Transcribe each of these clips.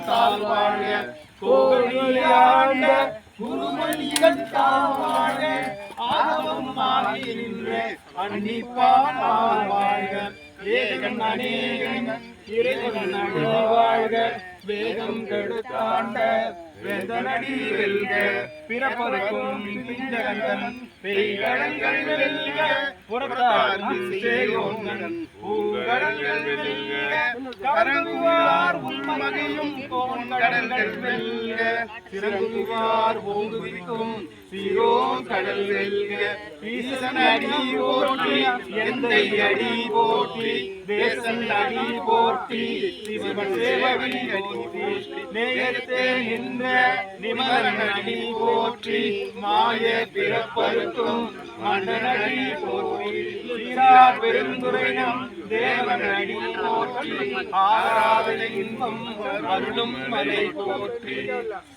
தாழ்வாழ கோகலியாண்ட குருமணிகள் தாழ்வாழ ஆகமம் ஆகி நின்ற அன்னிப்பான் வாழ்க ஏகன் அநேகன் இறைவன் அடி வாழ்க வேகம் கெடுத்தாண்ட வேதனடி வெல்க பிறப்பருக்கும் பிஞ்சகந்தன் பெய்கடல்கள் வெல்க புறத்தார்ந்து சேயோங்கன் பூங்கடல்கள் வெல்க கரங்குவார் உள்மகையும் கோங்கடல்கள் வெல்க சிறங்குவார் ஓங்குவிக்கும் சீரோன் கடல் வெல்க ஈசன் அடி போற்றி எந்தை அடி போற்றி தேசன் அடி போற்றி சிவன் சேவகி அடி போற்றி நேயத்தே நின்ற நிமலன் அடி போற்றி மாய பிறப்பருக்கும் மன்னனடி போற்றி சீரார் பெருந்துரைனம் தேவன் அடி போற்றி ஆராதனை இன்பம் அருளும் மலை போற்றி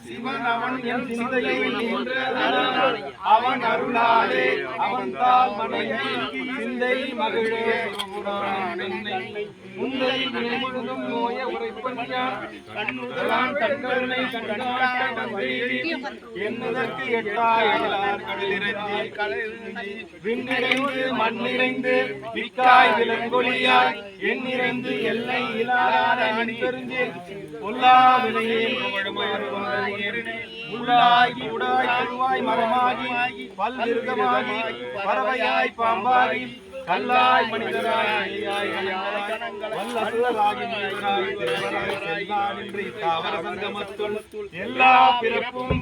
சிவன் அவன் என் சிந்தையில் நின்ற அவன் அருளாலே அவன் தால் மனைவி சிந்தை மகிழே முந்தை முழுதும் நோய உரைப்பஞ்சான் கண்ணுதலான் கண்கருணை கண்டாட்டம் என்னதற்கு எட்டாயிரம் விண்ணிறைந்து மண்ணிறைந்து விக்காய் விலங்கொழியாய் எண்ணிறைந்து எல்லை இல்லாத அணிபெருஞ்சே பொல்லா வினையே உள்ளாகி உடாய் கருவாய் மரமாகி பல்விருகமாகி பறவையாய் பாம்பாகி கல்லாய் மனிதராய் எல்லா பிறப்பும்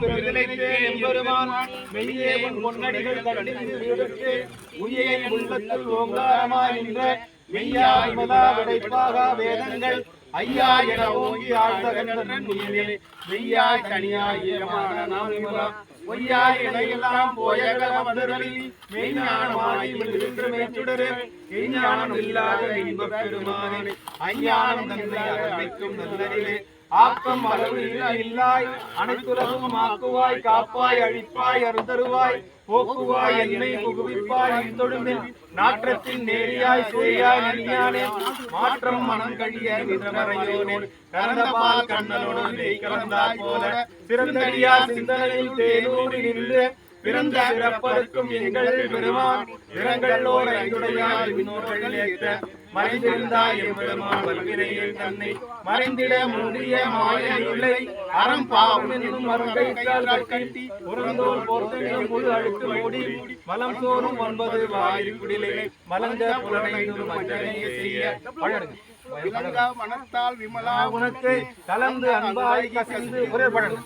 எம்பெருமான் மெய்யே உன் பொன்னடிகள் கண்டித்து உயிரை உள்ளத்தில் ஓங்காரமாய் நின்ற மெய்யாய் மதா விடைப்பாக வேதங்கள் ஐயா என ஓங்கி ஆழ்ந்த மெய்யாய் கனியாய் பொய்யாய் இடையெல்லாம் போயகலி மெய்ஞானமாய் மேற்றுடரே மெய்ஞானம் இல்லாத இன்பப் பெருமானே ஐஞானம் தந்தையாக வைக்கும் நல்லறிவே ஆக்கம் அளவு இல்லாய் அனைத்துலகும் ஆக்குவாய் காப்பாய் அழிப்பாய் அருந்தருவாய் போக்குவாய் என்னை புகுவிப்பாய் இந்தொழும்பில் நாற்றத்தின் நேரியாய் சேயாய் நெறியானே மாற்றம் மனம் கழிய நின்றமறையோனே கறந்தபால் கண்ணலோடு கலந்தாய் போல சிறந்தடியார் சிந்தனையில் தேனூடி நின்று பிறந்த பிறப்பருக்கும் எங்கள் பெருமான் இரங்களோர் ஐந்துடையார் விண்ணோர்கள் ஏற்ற மறைந்திருந்தாய் எம்பெருமான் வல்வினையில் தன்னை மறைந்திட மூடிய மாயை அறம் பாவம் என்னும் மருங்கைத்தால் கட்டி உறந்தோர் போர்த்தனையும் முழு அழுத்து மூடி மலம் சோறும் 9 வாயிற்குடிலே மலங்க புலனையும் மஞ்சனையை செய்ய பழடுங்க விலங்கா மனத்தால் விமலா உனக்கு கலந்து அன்பாய் கசிந்து ஒரே பழகும்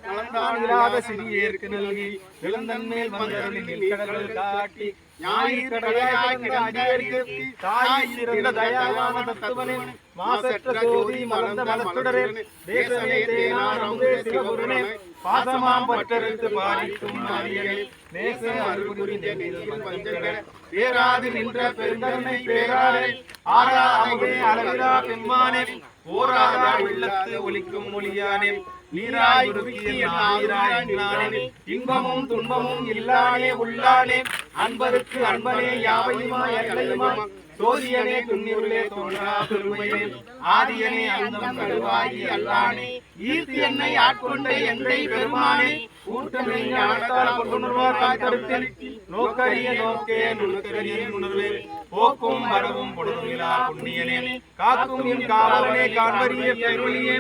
கலந்தான் இல்லாத சிறியேற்கு நல்கி விலந்தன் மேல் வந்தருளில் கடல்கள் காட்டி ஞாயிற்கடலையாய் கிடந்தடியேற்கு தாய் சிறந்த தயாவான தத்துவனே மாசற்ற ஜோதி மலர்ந்த மலத்துடரே தேசமே தேனார் அமுதே சிவபுரனே பாசமாம் பற்றறுத்து பாரிக்கும் மாரியனே நேச அருள்புரிந்த பஞ்சகர பேராது நின்ற பெருந்தன்மை பேராலே ஆரா அமுதே அளவிலா பெம்மானே ஓராதா உள்ளத்து ஒலிக்கும் மொழியானே நீராய் நீராய் இன்பமும் துன்பமும் இல்லானே உள்ளானே அன்பருக்கு அன்பனே யாவையுமாய் எல்லையுமா சோதியனே துண்ணியுள்ளே தோன்றா பெருமையே ஆதியனே அந்தம் கருவாகி அல்லானே ஈர்த்தி என்னை ஆட்கொண்ட எந்தை பெருமானே கூட்டமை ஞானத்தால் கொண்டுணர்வார் கருத்தில் நோக்கரிய நோக்கே நுணுக்கரிய உணர்வே போக்கும் வரவும் பொழுதுமிலா புண்ணியனே காக்கும் என் காவலனே காண்பரிய பெருளியே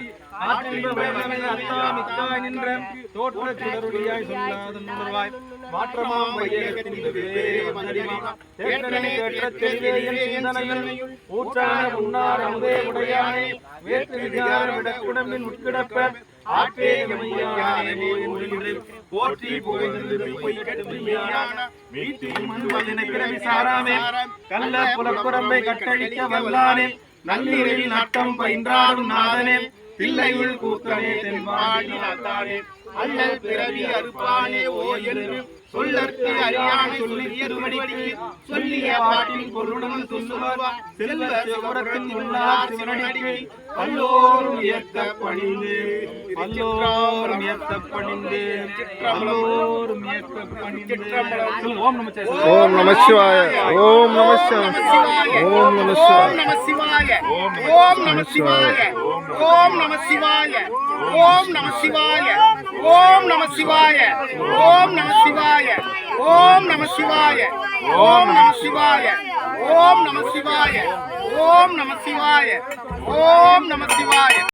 தோற்ற சுடருளியாய் சொல்லாத உணர்வாய் மாற்றமாம் வையகத்தின் ஊற்றான உன்னார் அமுதே உடையானே வேற்று விகார விடக்குடம்பின் உட்கிடப்ப ஆற்றே போற்றி போய்சாராமே கல்ல புலக்குரம்பை கட்டழிக்க வல்லானே நன்னீரில் நட்டம் பயின்றாடும் நாதனே பிள்ளையுள் கூத்தனே தென்பாடி நாத்தானே அல்லல் பிறவி அறுப்பானே ஓ என்று சொல்லற்கு அறியானை சொல்லிய திருவடிக்கு சொல்லிய பாட்டின் பொருளுடன் சொல்லுவார் செல்வ சிவரத்தின் உள்ளார் சிவனடிக்கு பல்லோரும் ஏத்த பணிந்து பல்லோரும் ஏத்த பணிந்து பல்லோரும் ஏத்த பணிந்து ஓம் நம சிவாய ஓம் நம சிவாய ஓம் நம சிவாய ஓம் நம சிவாய ஓம் நம சிவாய ஓம் நம சிவாய ஓம் நம சிவாய ஓம் நம சிவாய ஓம் நம சிவாய ஓம் நம சிவாய ஓம் நம சிவாய ஓம் நம சிவாய ஓம் நம சிவாய ஓம் நம சிவாய